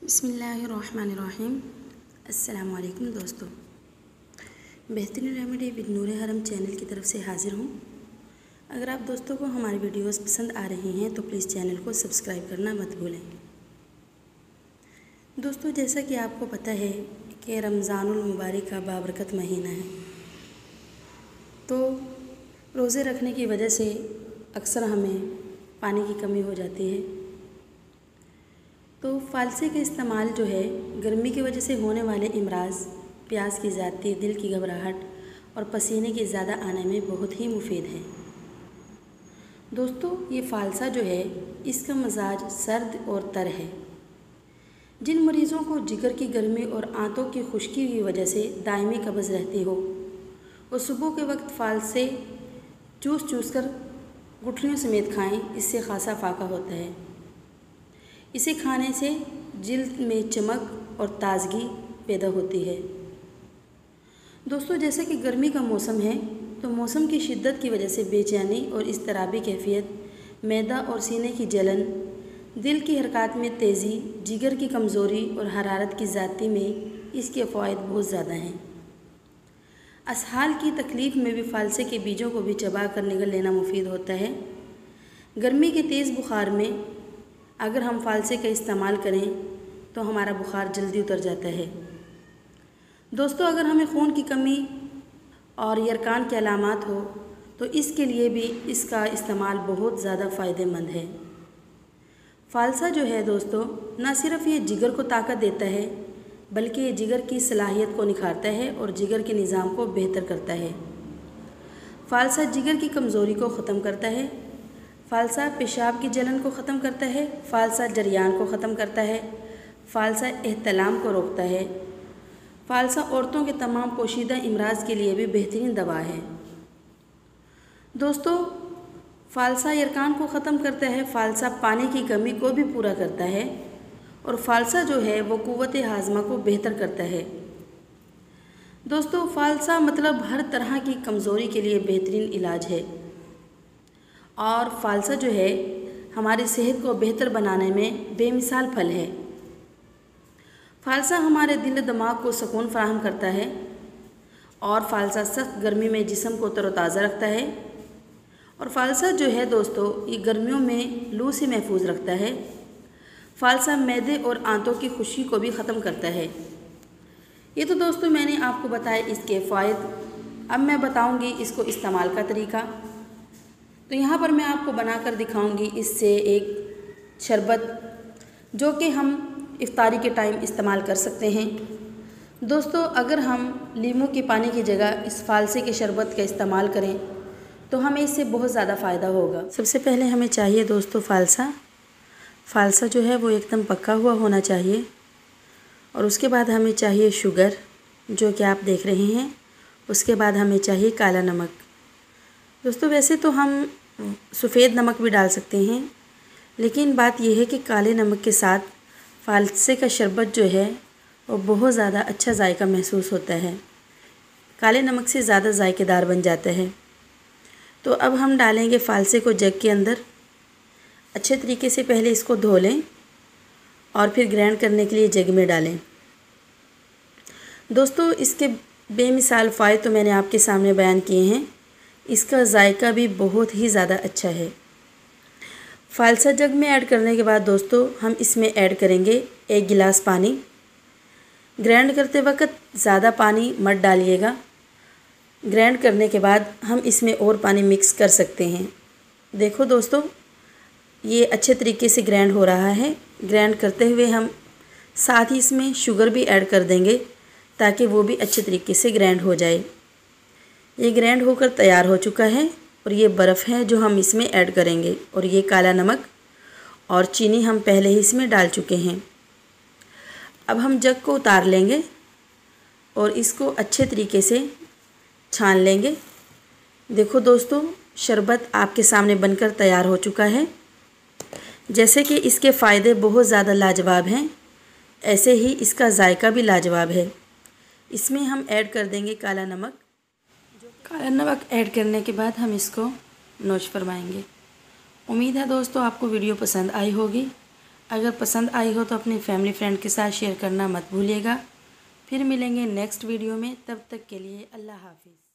बिस्मिल्लाहिर्रहमानिर्रहीम। अस्सलाम वालेकुम दोस्तों, बेहतरीन रेमेडी विद नूर हरम चैनल की तरफ से हाज़िर हूँ। अगर आप दोस्तों को हमारी वीडियोस पसंद आ रही हैं तो प्लीज़ चैनल को सब्सक्राइब करना मत भूलें। दोस्तों, जैसा कि आपको पता है कि रमज़ानुल मुबारक का बाबरकत महीना है, तो रोज़े रखने की वजह से अक्सर हमें पानी की कमी हो जाती है। तो फ़ालसे का इस्तेमाल जो है गर्मी की वजह से होने वाले इमराज़, प्यास की ज़्यादती, दिल की घबराहट और पसीने के ज़्यादा आने में बहुत ही मुफीद है। दोस्तों, ये फ़ालसा जो है इसका मजाज सर्द और तर है। जिन मरीज़ों को जिगर की गर्मी और आंतों की खुश्की की वजह से दायमी कब्ज़ रहती हो, वो सुबह के वक्त फ़ालसे चूस चूस कर गुठलियों समेत खाएं, इससे खासा फ़ायदा होता है। इसे खाने से जिल्द में चमक और ताज़गी पैदा होती है। दोस्तों, जैसे कि गर्मी का मौसम है तो मौसम की शिद्दत की वजह से बेचैनी और इज़्तिराबी कैफियत, मैदा और सीने की जलन, दिल की हरकत में तेज़ी, जिगर की कमज़ोरी और हरारत की ज़्यादती में इसके फ़वाइद बहुत ज़्यादा हैं। असहाल की तकलीफ़ में भी फ़ालसे के बीजों को भी चबा कर निगल लेना मुफीद होता है। गर्मी के तेज़ बुखार में अगर हम फ़ालसे का इस्तेमाल करें तो हमारा बुखार जल्दी उतर जाता है। दोस्तों, अगर हमें खून की कमी और यरकान के अलामात हो तो इसके लिए भी इसका इस्तेमाल बहुत ज़्यादा फ़ायदेमंद है। फ़ालसा जो है दोस्तों, न सिर्फ़ ये जिगर को ताकत देता है बल्कि ये जिगर की सलाहियत को निखारता है और जिगर के निज़ाम को बेहतर करता है। फ़ालसा जिगर की कमज़ोरी को ख़त्म करता है। फ़ालसा पेशाब की जलन को ख़त्म करता है। फ़ालसा जरियान को ख़त्म करता है। फ़ालसा एहतलाम को रोकता है। फ़ालसा औरतों के तमाम पोशीदा इमराज़ के लिए भी बेहतरीन दवा है। दोस्तों, फ़ालसा यरकान को ख़त्म करता है। फ़ालसा पानी की कमी को भी पूरा करता है और फ़ालसा जो है वो क़ुव्वत हाज़मा को बेहतर करता है। दोस्तों, फ़ालसा मतलब हर तरह की कमज़ोरी के लिए बेहतरीन इलाज है और फ़ालसा जो है हमारी सेहत को बेहतर बनाने में बेमिसाल फल है। फ़ालसा हमारे दिल दिमाग को सुकून फराहम करता है और फ़ालसा सख्त गर्मी में जिस्म को तरोताज़ा रखता है और फ़ालसा जो है दोस्तों ये गर्मियों में लू से महफूज रखता है। फ़ालसा मैदे और आंतों की खुशी को भी ख़त्म करता है। ये तो दोस्तों मैंने आपको बताया इसके फ़ायदे। अब मैं बताऊंगी इसको इस्तेमाल का तरीका। तो यहाँ पर मैं आपको बनाकर दिखाऊंगी इससे एक शरबत जो कि हम इफ्तारी के टाइम इस्तेमाल कर सकते हैं। दोस्तों, अगर हम लीमू के पानी की जगह इस फ़ालसे के शरबत का इस्तेमाल करें तो हमें इससे बहुत ज़्यादा फ़ायदा होगा। सबसे पहले हमें चाहिए दोस्तों फ़ालसा जो है वो एकदम पका हुआ होना चाहिए और उसके बाद हमें चाहिए शुगर जो कि आप देख रहे हैं। उसके बाद हमें चाहिए काला नमक। दोस्तों, वैसे तो हम सफ़ेद नमक भी डाल सकते हैं, लेकिन बात यह है कि काले नमक के साथ फ़ालसे का शरबत जो है वो बहुत ज़्यादा अच्छा जायका महसूस होता है। काले नमक से ज़्यादा जायकेदार बन जाता है। तो अब हम डालेंगे फ़ालसे को जग के अंदर। अच्छे तरीके से पहले इसको धो लें और फिर ग्राइंड करने के लिए जग में डालें। दोस्तों, इसके बेमिसाल फ़ायदे तो मैंने आपके सामने बयान किए हैं। इसका जायका भी बहुत ही ज़्यादा अच्छा है। फ़ालसा जग में ऐड करने के बाद दोस्तों हम इसमें ऐड करेंगे 1 गिलास पानी। ग्राइंड करते वक्त ज़्यादा पानी मत डालिएगा। ग्राइंड करने के बाद हम इसमें और पानी मिक्स कर सकते हैं। देखो दोस्तों, ये अच्छे तरीके से ग्राइंड हो रहा है। ग्राइंड करते हुए हम साथ ही इसमें शुगर भी ऐड कर देंगे ताकि वो भी अच्छे तरीके से ग्राइंड हो जाए। ये ग्राइंड होकर तैयार हो चुका है और ये बर्फ़ है जो हम इसमें ऐड करेंगे और ये काला नमक और चीनी हम पहले ही इसमें डाल चुके हैं। अब हम जग को उतार लेंगे और इसको अच्छे तरीके से छान लेंगे। देखो दोस्तों, शरबत आपके सामने बनकर तैयार हो चुका है। जैसे कि इसके फ़ायदे बहुत ज़्यादा लाजवाब हैं, ऐसे ही इसका जायका भी लाजवाब है। इसमें हम ऐड कर देंगे काला नमक। काला नमक ऐड करने के बाद हम इसको नोश फरमाएंगे। उम्मीद है दोस्तों आपको वीडियो पसंद आई होगी। अगर पसंद आई हो तो अपनी फैमिली फ्रेंड के साथ शेयर करना मत भूलिएगा। फिर मिलेंगे नेक्स्ट वीडियो में, तब तक के लिए अल्लाह हाफिज़।